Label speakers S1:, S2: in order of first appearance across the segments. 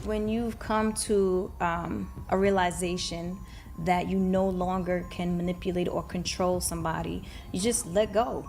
S1: When you've come to a realization that you no longer can manipulate or control somebody, you just let go.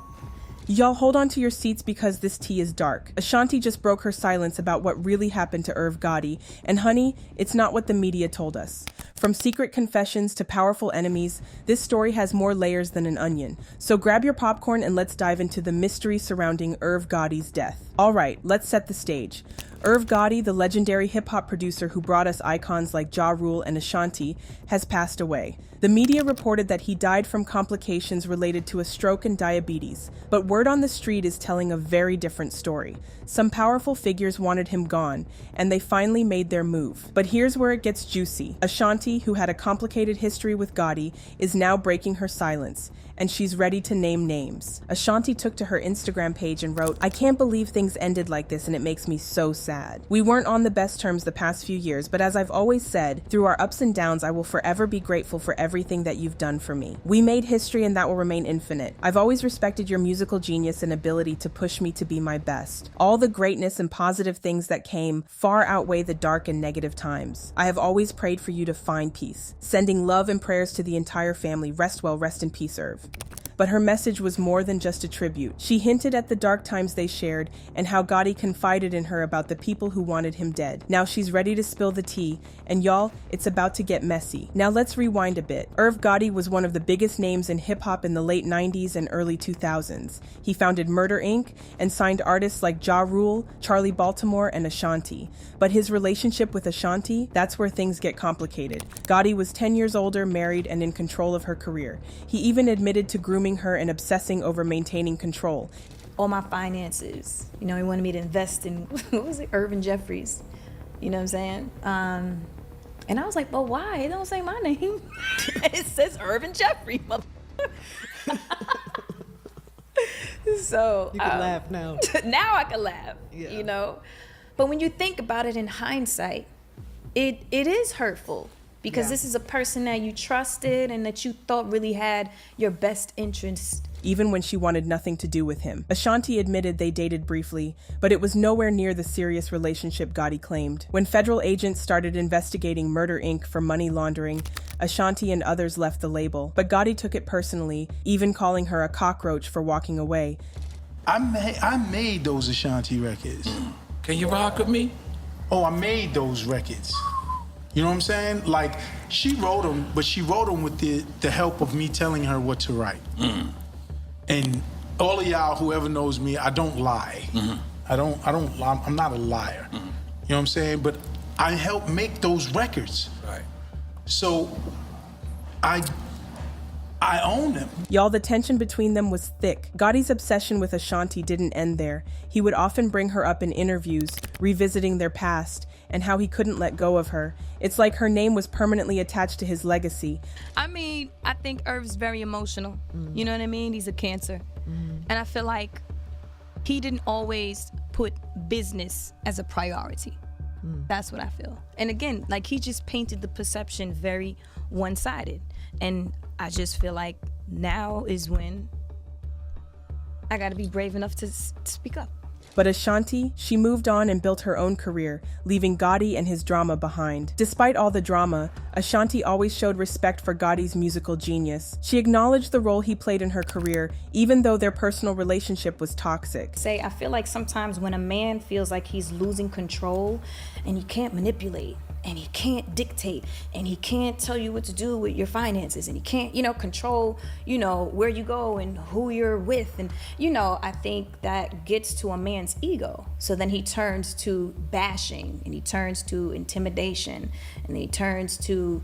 S2: Y'all hold on to your seats because this tea is dark. Ashanti just broke her silence about what really happened to Irv Gotti. And honey, it's not what the media told us. From secret confessions to powerful enemies, this story has more layers than an onion. So grab your popcorn and let's dive into the mystery surrounding Irv Gotti's death. All right, let's set the stage. Irv Gotti, the legendary hip-hop producer who brought us icons like Ja Rule and Ashanti, has passed away. The media reported that he died from complications related to a stroke and diabetes, but word on the street is telling a very different story. Some powerful figures wanted him gone, and they finally made their move. But here's where it gets juicy. Ashanti, who had a complicated history with Gotti, is now breaking her silence, and she's ready to name names. Ashanti took to her Instagram page and wrote, "I can't believe things ended like this, and it makes me so sad. We weren't on the best terms the past few years, but as I've always said, through our ups and downs, I will forever be grateful for everything that you've done for me. We made history and that will remain infinite. I've always respected your musical genius and ability to push me to be my best. All the greatness and positive things that came far outweigh the dark and negative times. I have always prayed for you to find peace. Sending love and prayers to the entire family. Rest well, rest in peace, Irv." But her message was more than just a tribute. She hinted at the dark times they shared and how Gotti confided in her about the people who wanted him dead. Now she's ready to spill the tea, and y'all, it's about to get messy. Now let's rewind a bit. Irv Gotti was one of the biggest names in hip-hop in the late 90s and early 2000s. He founded Murder Inc. and signed artists like Ja Rule, Charlie Baltimore, and Ashanti. But his relationship with Ashanti, that's where things get complicated. Gotti was 10 years older, married, and in control of her career. He even admitted to grooming her and obsessing over maintaining control.
S1: All my finances, he wanted me to invest in, what was it, Irvin Jeffries, you know what I'm saying? And I was like, well, why? It don't say my name. It says Irvin Jeffrey. So
S3: you can laugh now.
S1: Now I can laugh, But when you think about it in hindsight, it is hurtful. Because this is a person that you trusted and that you thought really had your best interest.
S2: Even when she wanted nothing to do with him. Ashanti admitted they dated briefly, but it was nowhere near the serious relationship Gotti claimed. When federal agents started investigating Murder Inc. for money laundering, Ashanti and others left the label. But Gotti took it personally, even calling her a cockroach for walking away.
S4: I made those Ashanti records.
S5: Can you rock with me?
S4: Oh, I made those records. You know what I'm saying? Like, she wrote them, but she wrote them with the help of me telling her what to write. And all of y'all, whoever knows me, I don't lie. I don't lie. I'm not a liar. You know what I'm saying? But I helped make those records.
S5: Right.
S4: So I own them.
S2: Y'all, the tension between them was thick. Gotti's obsession with Ashanti didn't end there. He would often bring her up in interviews, revisiting their past, and how he couldn't let go of her. It's like her name was permanently attached to his legacy.
S1: I mean, I think Irv's very emotional. You know what I mean? He's a Cancer. And I feel like he didn't always put business as a priority. That's what I feel. And again, like, he just painted the perception very one-sided. And I just feel like now is when I gotta be brave enough to speak up.
S2: But Ashanti, she moved on and built her own career, leaving Gotti and his drama behind. Despite all the drama, Ashanti always showed respect for Gotti's musical genius. She acknowledged the role he played in her career, even though their personal relationship was toxic.
S1: I feel like sometimes when a man feels like he's losing control and he can't manipulate, and he can't dictate, and he can't tell you what to do with your finances, and he can't, control, where you go and who you're with. And, I think that gets to a man's ego. So then he turns to bashing, and he turns to intimidation, and he turns to,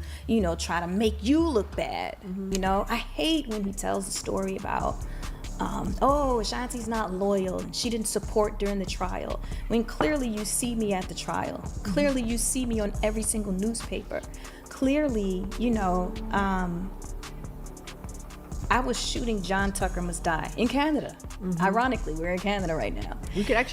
S1: try to make you look bad. I hate when he tells the story about, Ashanti's not loyal and she didn't support during the trial. When clearly you see me at the trial. Clearly you see me on every single newspaper. Clearly, I was shooting John Tucker Must Die in Canada. Ironically, we're in Canada right now.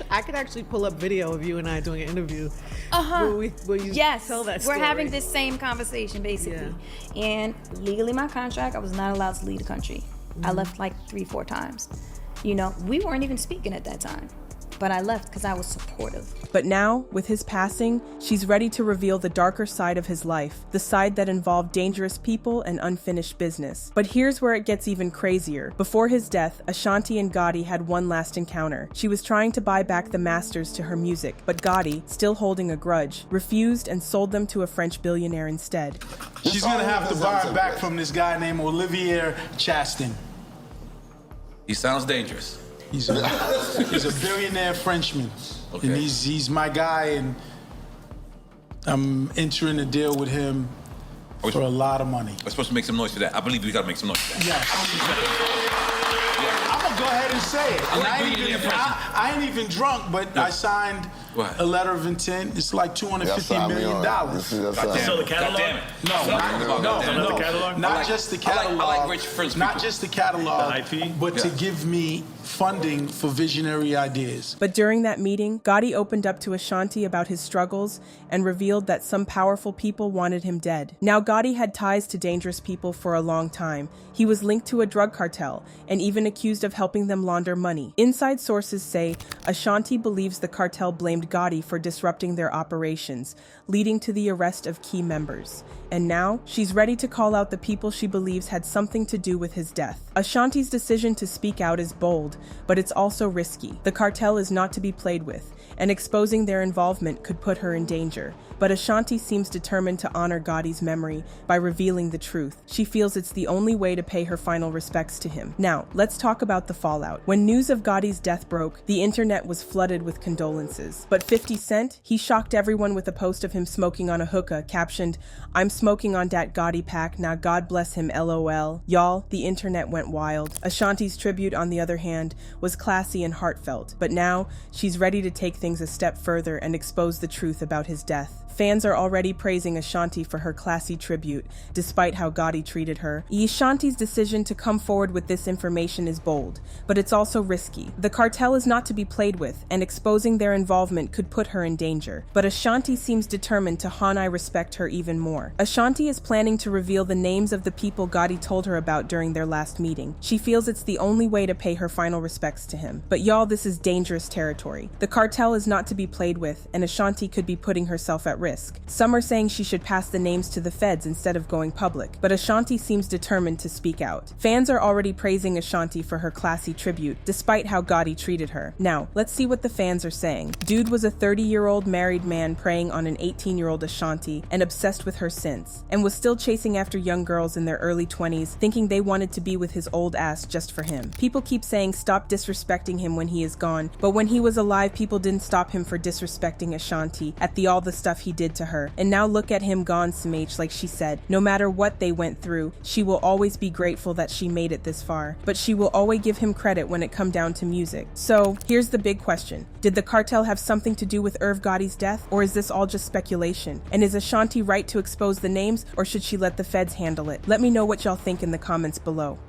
S3: I could actually pull up video of you and I doing an interview. Where you tell that story.
S1: We're having this same conversation basically. Yeah. And legally, my contract, I was not allowed to leave the country. I left like 3-4 times. We weren't even speaking at that time. but I left because I was supportive.
S2: But now, with his passing, she's ready to reveal the darker side of his life, the side that involved dangerous people and unfinished business. But here's where it gets even crazier. Before his death, Ashanti and Gotti had one last encounter. She was trying to buy back the masters to her music, but Gotti, still holding a grudge, refused and sold them to a French billionaire instead.
S4: She's gonna have to buy it back from this guy named Olivier Chastain.
S5: He sounds dangerous.
S4: He's a billionaire Frenchman.
S5: Okay.
S4: And he's my guy, and I'm entering a deal with him for a lot of money.
S5: We're supposed to make some noise for that. I believe we gotta make some noise for that.
S4: I'm gonna go ahead and say it. And I ain't even drunk, but I signed a letter of intent. It's like $250 million.
S6: So the catalog?
S4: No, not just the catalog.
S5: I like rich French people.
S4: Not just the catalog,
S6: The IP?
S4: but to give me funding for visionary ideas.
S2: But during that meeting, Gotti opened up to Ashanti about his struggles and revealed that some powerful people wanted him dead. Now, Gotti had ties to dangerous people for a long time. He was linked to a drug cartel and even accused of helping them launder money. Inside sources say Ashanti believes the cartel blamed Gotti for disrupting their operations, leading to the arrest of key members. And now, she's ready to call out the people she believes had something to do with his death. Ashanti's decision to speak out is bold, but it's also risky. The cartel is not to be played with, and exposing their involvement could put her in danger. But Ashanti seems determined to honor Gotti's memory by revealing the truth. She feels it's the only way to pay her final respects to him. Now, let's talk about the fallout. When news of Gotti's death broke, the internet was flooded with condolences. But 50 Cent, he shocked everyone with a post of him smoking on a hookah, captioned, "I'm smoking on dat Gotti pack, now God bless him, LOL." Y'all, the internet went wild. Ashanti's tribute, on the other hand, was classy and heartfelt. But now, she's ready to take things a step further and expose the truth about his death. Fans are already praising Ashanti for her classy tribute, despite how Gotti treated her. Ashanti's decision to come forward with this information is bold, but it's also risky. The cartel is not to be played with, and exposing their involvement could put her in danger. But Ashanti seems determined to Hanai respect her even more. Ashanti is planning to reveal the names of the people Gotti told her about during their last meeting. She feels it's the only way to pay her final respects to him. But y'all, this is dangerous territory. The cartel is not to be played with, and Ashanti could be putting herself at risk. Some are saying she should pass the names to the feds instead of going public, but Ashanti seems determined to speak out. Fans are already praising Ashanti for her classy tribute, despite how Gotti treated her. Now, let's see what the fans are saying. Dude was a 30-year-old married man preying on an 18-year-old Ashanti and obsessed with her since, and was still chasing after young girls in their early 20s, thinking they wanted to be with his old ass just for him. People keep saying stop disrespecting him when he is gone, but when he was alive, people didn't stop him for disrespecting Ashanti at all the stuff he did to her. And now look at him gone, Smh, like she said. No matter what they went through, she will always be grateful that she made it this far. But she will always give him credit when it come down to music. So, here's the big question. Did the cartel have something to do with Irv Gotti's death, or is this all just speculation? And is Ashanti right to expose the names, or should she let the feds handle it? Let me know what y'all think in the comments below.